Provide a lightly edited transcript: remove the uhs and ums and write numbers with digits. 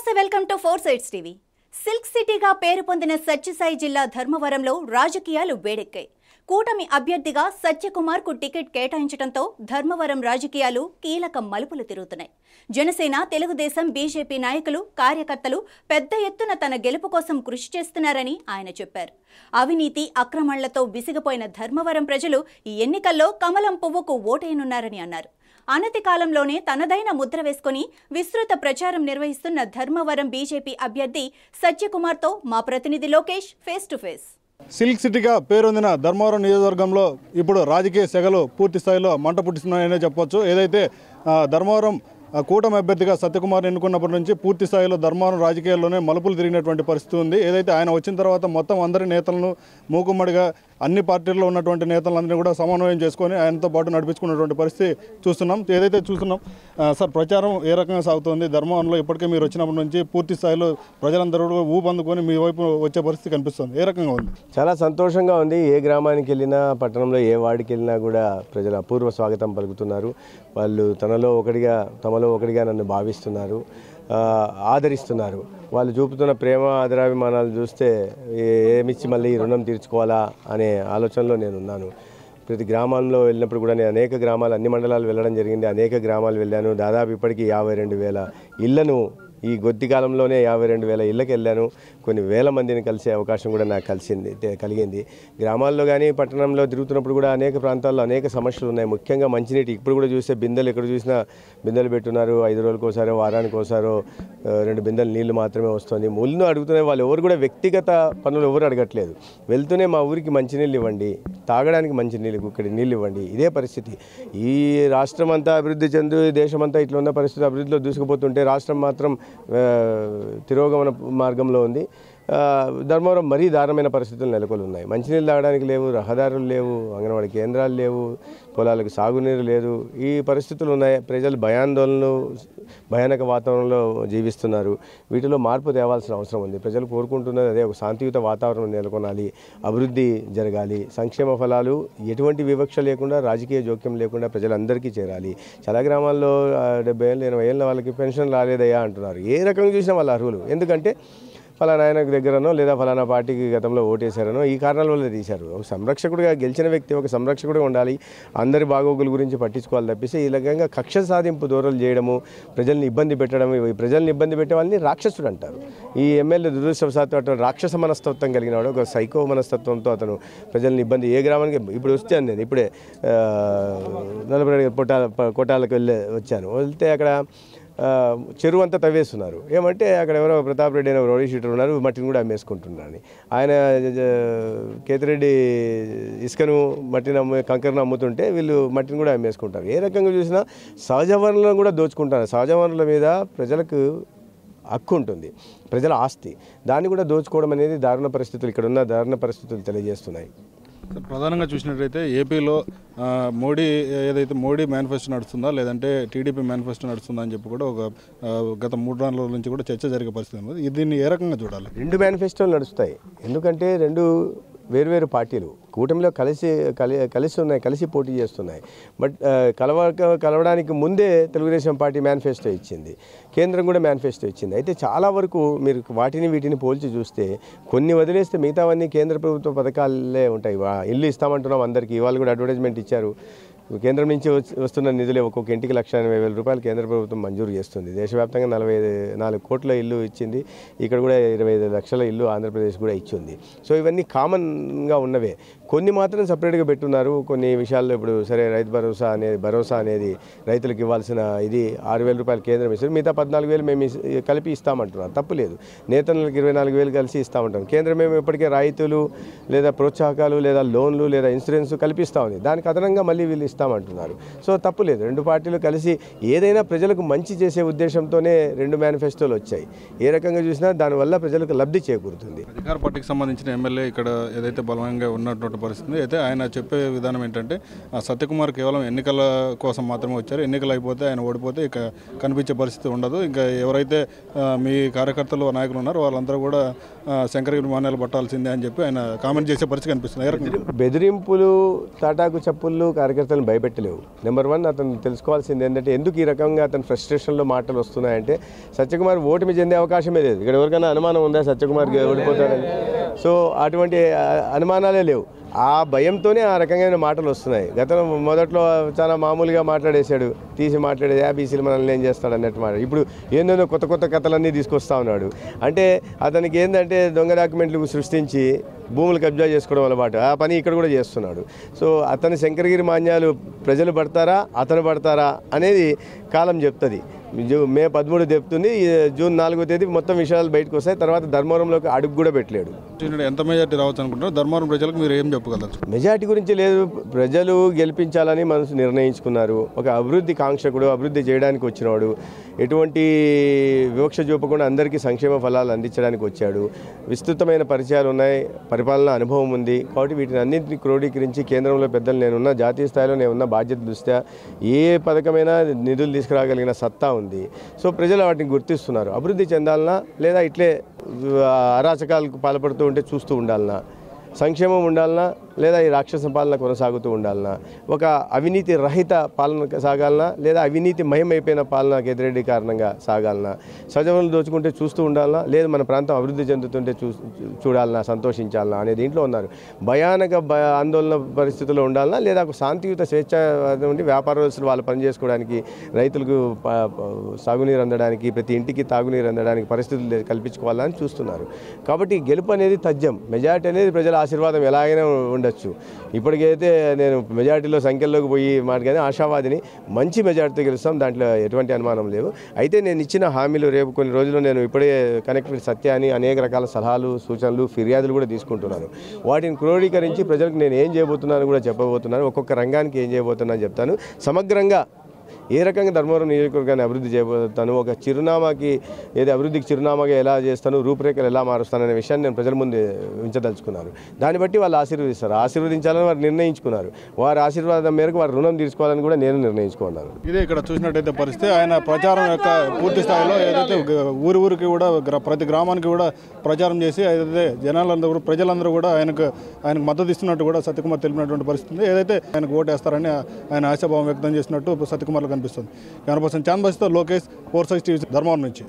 నమస్తే welcome to 4 sides TV. Silk సిటీగా పేరు పొందిన సత్యసాయి జిల్లా ధర్మవరంలో రాజకీయాలు వేడెక్కాయి. కూటమి అభ్యర్థిగా సత్యకుమార్కు టికెట్ కేటాయించడంతో ధర్మవరం రాజకీయాలు కీలక మలుపులు తిరుగుతున్నాయి. జనసేన, తెలుగుదేశం, బీజేపీ నాయకులు, కార్యకర్తలు పెద్ద ఎత్తున తన గెలుపు కోసం కృషి చేస్తున్నారని ఆయన చెప్పారు. అవినీతి, అక్రమణలతో విసిగిపోయిన ధర్మవరం ప్రజలు ఈ ఎన్నికల్లో కమలం పువ్వుకు ఓటేయనున్నారని అన్నారు. అనతి కాలంలోనే తనదైన ముద్ర వేసుకుని విస్తృత ప్రచారం నిర్వహిస్తున్న ధర్మవరం బీజేపీ అభ్యర్థి సత్యకుమార్తో మా ప్రతినిధి Lokesh face to face. Silk సిటీగా పేరొందిన ధర్మవరం నియోజకవర్గంలో ఇప్పుడు రాజకీయ సెగలు పూర్తి స్థాయిలో మంట పుట్టిస్తున్నాయనే చెప్పొచ్చు. ఏదైతే ధర్మవరం కూటమి అభ్యర్థిగా సత్యకుమార్ ఎన్నుకున్నప్పటి నుంచి పూర్తి స్థాయిలో ధర్మవరం రాజకీయాల్లోనే మలుపులు తిరిగినటువంటి పరిస్థితి ఉంది. ఏదైతే ఆయన వచ్చిన తర్వాత మొత్తం అందరి నేతలను మూకుమ్మడిగా అన్ని పార్టీల్లో ఉన్నటువంటి నేతలందరినీ కూడా సమన్వయం చేసుకొని ఆయనతో పాటు నడిపించుకున్నటువంటి పరిస్థితి చూస్తున్నాం. సార్, ప్రచారం ఏ రకంగా సాగుతుంది ధర్మవరంలో? ఇప్పటికే మీరు వచ్చినప్పటి నుంచి పూర్తి స్థాయిలో ప్రజలందరూ కూడా ఊపందుకొని మీ వైపు వచ్చే పరిస్థితి కనిపిస్తుంది. ఏ రకంగా ఉంది? చాలా సంతోషంగా ఉంది. ఏ గ్రామానికి వెళ్ళినా, పట్టణంలో ఏ వార్డుకి వెళ్ళినా కూడా ప్రజలు అపూర్వ స్వాగతం పలుకుతున్నారు. వాళ్ళు తమలో ఒకటిగా నన్ను భావిస్తున్నారు, ఆదరిస్తున్నారు. వాళ్ళు చూపుతున్న ప్రేమ, ఆదరాభిమానాలు చూస్తే ఏమిచ్చి మళ్ళీ రుణం తీర్చుకోవాలా అనే ఆలోచనలో నేనున్నాను. ప్రతి గ్రామాల్లో వెళ్ళినప్పుడు కూడా నేను అనేక గ్రామాలు, అన్ని మండలాలు వెళ్ళడం జరిగింది. అనేక గ్రామాలు వెళ్ళాను. దాదాపు ఇప్పటికీ 52,000 ఇళ్లను, ఈ కొద్ది కాలంలోనే 52,000 ఇళ్ళకి వెళ్ళాను. కొన్ని వేల మందిని కలిసే అవకాశం కూడా నాకు కలిగింది. గ్రామాల్లో కానీ పట్టణంలో తిరుగుతున్నప్పుడు కూడా అనేక ప్రాంతాల్లో అనేక సమస్యలు ఉన్నాయి. ముఖ్యంగా మంచినీటి. ఇప్పుడు కూడా చూస్తే బిందెలు, ఎక్కడ చూసినా బిందెలు పెట్టున్నారు. 5 రోజులకు ఒకసారో, వారానికి ఒకసారో 2 బిందెలు నీళ్లు మాత్రమే వస్తుంది. ముళ్ళు అడుగుతున్నాయి. వాళ్ళు ఎవరు కూడా వ్యక్తిగత పనులు ఎవరు అడగట్లేదు. వెళ్తూనే మా ఊరికి మంచినీళ్ళు ఇవ్వండి, తాగడానికి మంచినీళ్ళు, ఇక్కడ నీళ్ళు ఇవ్వండి. ఇదే పరిస్థితి. ఈ రాష్ట్రం అంతా అభివృద్ధి చెంది, దేశమంతా ఇట్లా ఉన్న పరిస్థితి అభివృద్ధిలో దూసుకుపోతుంటే రాష్ట్రం మాత్రం తిరోగమన మార్గంలో ఉంది. ధర్మవరం మరీ దారుణమైన పరిస్థితులు నెలకొని ఉన్నాయి. మంచినీళ్ళు తాగడానికి లేవు, రహదారులు లేవు, అంగన్వాడీ కేంద్రాలు లేవు, పొలాలకు సాగునీరు లేదు. ఈ పరిస్థితులు ఉన్నాయి. ప్రజలు భయాందోళనలు, భయానక వాతావరణంలో జీవిస్తున్నారు. వీటిలో మార్పు తేవాల్సిన అవసరం ఉంది. ప్రజలు కోరుకుంటున్నది అదే, ఒక శాంతియుత వాతావరణం నెలకొనాలి, అభివృద్ధి జరగాలి, సంక్షేమ ఫలాలు ఎటువంటి వివక్ష లేకుండా, రాజకీయ జోక్యం లేకుండా ప్రజలందరికీ చేరాలి. చాలా గ్రామాల్లో 70 ఏళ్ళు 80 ఏళ్ళ వాళ్ళకి పెన్షన్ రాలేదయ్యా అంటున్నారు. ఏ రకంగా చూసినా వాళ్ళ అర్హులు. ఎందుకంటే ఫలానా ఆయనకు దగ్గరనో లేదా ఫలానా పార్టీకి గతంలో ఓటేశారనో ఈ కారణాల వల్ల తీశారు. ఒక సంరక్షకుడిగా గెలిచిన వ్యక్తి ఒక సంరక్షకుడిగా ఉండాలి. అందరి బాగోగుల గురించి పట్టించుకోవాలి తప్పిస్తే ఈ రకంగా కక్ష సాధింపు దూరాలు చేయడము, ప్రజల్ని ఇబ్బంది పెట్టడం, ప్రజల్ని ఇబ్బంది పెట్టే వాళ్ళని రాక్షసుడు అంటారు. ఈ ఎమ్మెల్యే దురదృష్టవశాత్తు అతను రాక్షస మనస్తత్వం కలిగిన వాడు, ఒక సైకో మనస్తత్వంతో అతను ప్రజల్ని ఇబ్బంది. ఏ గ్రామానికి ఇప్పుడు వచ్చాను నేను, ఇప్పుడే నలభై కొట్టాలకు వచ్చాను. వెళ్తే అక్కడ చెరువు అంతా తవ్వేస్తున్నారు. ఏమంటే అక్కడ ఎవరో ప్రతాప్ రెడ్డి అయిన రౌడీ షీటర్ ఉన్నారు, మట్టిని కూడా అమ్మేసుకుంటున్నారని. ఆయన కేతిరెడ్డి ఇసుకను, మట్టిని కంకరను అమ్ముతుంటే వీళ్ళు మట్టిని కూడా అమ్మేసుకుంటారు. ఏ రకంగా చూసినా సహజ వనరులను కూడా దోచుకుంటారు. సహజ వనరుల మీద ప్రజలకు హక్కు ఉంటుంది, ప్రజల ఆస్తి. దాన్ని కూడా దోచుకోవడం అనేది దారుణ పరిస్థితులు, ఇక్కడ ఉన్న దారుణ పరిస్థితులు తెలియజేస్తున్నాయి. ప్రధానంగా చూసినట్లయితే ఏపీలో మోడీ మేనిఫెస్టో నడుస్తుందా లేదంటే టీడీపీ మేనిఫెస్టో నడుస్తుందా అని చెప్పి కూడా గత 3 రోజుల నుంచి కూడా చర్చ జరిగే పరిస్థితి ఉంది. దీన్ని ఏ రకంగా చూడాలి? 2 మేనిఫెస్టోలు నడుస్తాయి. ఎందుకంటే 2 వేరువేరు పార్టీలు కూటమిలో కలిసి ఉన్నాయి, కలిసి పోటీ చేస్తున్నాయి. బట్ కలవడానికి ముందే తెలుగుదేశం పార్టీ మేనిఫెస్టో ఇచ్చింది, కేంద్రం కూడా మేనిఫెస్టో ఇచ్చింది. అయితే చాలా వరకు మీరు వీటిని పోల్చి చూస్తే కొన్ని వదిలేస్తే మిగతావన్నీ కేంద్ర ప్రభుత్వ పథకాలే ఉంటాయి. ఇల్లు ఇస్తామంటున్నాం అందరికీ, ఇవాళ కూడా అడ్వర్టైజ్మెంట్ ఇచ్చారు. కేంద్రం నుంచి వస్తున్న నిధులే, ఒక్కొక్క ఇంటికి 1,80,000 రూపాయలు కేంద్ర ప్రభుత్వం మంజూరు చేస్తుంది. దేశవ్యాప్తంగా 44 కోట్ల ఇల్లు ఇచ్చింది. ఇక్కడ కూడా 25 లక్షల ఇల్లు ఆంధ్రప్రదేశ్ కూడా ఇచ్చింది. సో ఇవన్నీ కామన్గా ఉన్నవే. కొన్ని మాత్రం సపరేట్గా పెట్టున్నారు. కొన్ని విషయాల్లో ఇప్పుడు సరే రైతు భరోసా అనేది రైతులకు ఇవ్వాల్సిన ఇది 6,000 రూపాయలు కేంద్రం ఇస్తారు, మిగతా 14,000 మేము కలిపి ఇస్తామంటున్నాం. తప్పులేదు. నేతలకు 24,000 కలిసి ఇస్తామంటాం. కేంద్రం మేము ఇప్పటికే రాయితీలు లేదా ప్రోత్సాహకాలు లేదా లోన్లు లేదా ఇన్సూరెన్స్ కల్పిస్తూ ఉంది. దానికి అదనంగా మళ్ళీ వీళ్ళు ఇస్తామంటున్నారు. సో తప్పులేదు. 2 పార్టీలు కలిసి ఏదైనా ప్రజలకు మంచి చేసే ఉద్దేశంతోనే 2 మేనిఫెస్టోలు వచ్చాయి. ఏ రకంగా చూసినా దానివల్ల ప్రజలకు లబ్ధి చేకూరుతుంది. అధికార పార్టీకి సంబంధించిన ఎమ్మెల్యే ఇక్కడ ఏదైతే బలంగా ఉన్నటువంటి పరిస్థితి, అయితే ఆయన చెప్పే విధానం ఏంటంటే సత్యకుమార్ కేవలం ఎన్నికల కోసం మాత్రమే వచ్చారు, ఎన్నికలు అయిపోతే ఆయన ఓడిపోతే ఇక కనిపించే పరిస్థితి ఉండదు, ఇంకా ఎవరైతే మీ కార్యకర్తలు నాయకులు ఉన్నారో వాళ్ళందరూ కూడా శంకరగిరి మాన్యాలు పట్టాల్సిందే అని చెప్పి ఆయన కామెంట్ చేసే పరిస్థితి కనిపిస్తుంది. బెదిరింపులు, తాటాకు చప్పుళ్ళు కార్యకర్తలను భయపెట్టలేవు. నెంబర్ 1 అతను తెలుసుకోవాల్సింది ఏంటంటే ఎందుకు ఈ రకంగా అతను ఫ్రస్ట్రేషన్లో మాటలు వస్తున్నాయంటే సత్యకుమార్ ఓటమి చెందే అవకాశమే లేదు. ఇక్కడ ఎవరికైనా అనుమానం ఉందా సత్యకుమార్ ఓడిపోతాడని? సో అటువంటి అనుమానాలే లేవు. ఆ భయంతోనే ఆ రకమైన మాటలు వస్తున్నాయి. గతంలో మొదట్లో చాలా మామూలుగా మాట్లాడేశాడు, తీసి మాట్లాడేది బీసీలు మనల్ని ఏం చేస్తాడు అన్నట్టు మాట. ఇప్పుడు ఏందో కొత్త కొత్త కథలన్నీ తీసుకొస్తా ఉన్నాడు. అంటే అతనికి ఏంటంటే దొంగ డాక్యుమెంట్లు సృష్టించి భూములు కబ్జా చేసుకోవడం అలవాటు. ఆ పని ఇక్కడ కూడా చేస్తున్నాడు. సో అతని శంకరగిరి మాన్యాలు ప్రజలు పడతారా అతను పడతారా అనేది కాలం చెప్తుంది. మే 13 చెప్తుంది. జూన్ 4వ తేదీ మొత్తం విషయాలు బయటకు వస్తాయి. తర్వాత ధర్మవరంలోకి అడుగు కూడా పెట్టలేడు. ఎంత మెజార్టీ రావచ్చు అనుకుంటారు? ధర్మవరం ప్రజలకు మీరు ఏం చెప్పగలరు? మెజార్టీ గురించి లేదు, ప్రజలు గెలిపించాలని మనసు నిర్ణయించుకున్నారు. ఒక అభివృద్ధి కాంక్షకుడు, అభివృద్ధి చేయడానికి వచ్చినవాడు, ఎటువంటి వివక్ష చూపకుండా అందరికీ సంక్షేమ ఫలాలు అందించడానికి వచ్చాడు. విస్తృతమైన పరిచయాలు ఉన్నాయి, పరిపాలన అనుభవం ఉంది. కాబట్టి వీటిని అన్నింటినీ క్రోడీకరించి కేంద్రంలో పెద్దలు నేనున్న, జాతీయ స్థాయిలో నేనున్న బాధ్యత దృష్ట్యా ఏ పథకమైనా నిధులు తీసుకురాగలిగిన సత్తా ఉంది. సో ప్రజలు వాటిని గుర్తిస్తున్నారు. అభివృద్ధి చెందాలన్నా లేదా ఇట్లే అరాచకాలకు పాల్పడుతూ ఉంటే చూస్తూ ఉండాలన్నా, సంక్షేమం ఉండాలన్నా లేదా ఈ రాక్షస పాలన కొనసాగుతూ ఉండాలన్నా, ఒక అవినీతి రహిత పాలన సాగాలన్నా లేదా అవినీతి మయమైపోయిన పాలన కేతిరెడ్డి కారణంగా సాగాలన్నా, సజవనులు దోచుకుంటే చూస్తూ ఉండాలన్నా లేదా మన ప్రాంతం అభివృద్ధి చెందుతుంటే చూడాలన్నా, సంతోషించాలన్నా అనే దీంట్లో ఉన్నారు. భయానక ఆందోళన పరిస్థితుల్లో ఉండాలన్నా లేదా ఒక శాంతియుత స్వేచ్ఛ ఉండి వ్యాపారస్తులు వాళ్ళు పనిచేసుకోవడానికి, రైతులకు సాగునీరు అందడానికి, ప్రతి ఇంటికి తాగునీరు అందడానికి పరిస్థితులు కల్పించుకోవాలని చూస్తున్నారు. కాబట్టి గెలుపు అనేది తథ్యం. మెజార్టీ అనేది ప్రజల ఆశీర్వాదం ఎలాగైనా ఉండొచ్చు. ఇప్పటికైతే నేను మెజార్టీలో సంఖ్యలోకి పోయి మాట కానీ ఆశావాదిని, మంచి మెజార్టీతో గెలుస్తాం, దాంట్లో ఎటువంటి అనుమానం లేవు. అయితే నేను ఇచ్చిన హామీలు రేపు కొన్ని రోజుల్లో నేను ఇప్పుడే కనెక్టెడ్ సత్య అని అనేక రకాల సలహాలు, సూచనలు, ఫిర్యాదులు కూడా తీసుకుంటున్నాను. వాటిని క్రోడీకరించి ప్రజలకు నేను ఏం చేయబోతున్నాను కూడా చెప్పబోతున్నాను. ఒక్కొక్క రంగానికి ఏం చేయబోతున్నాను చెప్తాను. సమగ్రంగా ఏ రకంగా ధర్మవరం నియోజకవర్గాన్ని అభివృద్ధి చేయబోతాను, ఒక చిరునామాకి ఏది అభివృద్ధికి చిరునామాగా ఎలా చేస్తాను, రూపురేఖలు ఎలా మారుస్తాను అనే విషయాన్ని నేను ప్రజల ముందు ఉంచదలుచుకున్నాను. దాన్ని బట్టి వాళ్ళు ఆశీర్వదిస్తారు. ఆశీర్వదించాలని వారు నిర్ణయించుకున్నారు. వారి ఆశీర్వాదం మేరకు వారు రుణం తీసుకోవాలని కూడా నేను నిర్ణయించుకున్నాను. ఇదే ఇక్కడ చూసినట్టయితే పరిస్థితి ఆయన ప్రచారం యొక్క పూర్తి స్థాయిలో ఏదైతే ఊరికి కూడా ప్రతి గ్రామానికి కూడా ప్రచారం చేసి ఏదైతే జనాలందరూ ప్రజలందరూ కూడా ఆయనకు మద్దతు ఇస్తున్నట్టు కూడా సత్యకుమార్ తెలిపినటువంటి పరిస్థితి. ఏదైతే ఆయనకు ఓటేస్తారని ఆయన ఆశాభావం వ్యక్తం చేసినట్టు సత్యకుమార్లో కనిపిస్తుంది. 100% ఛాన్బస్తో లోకేష్, 4 టీవీ ధర్మవరం నుంచి.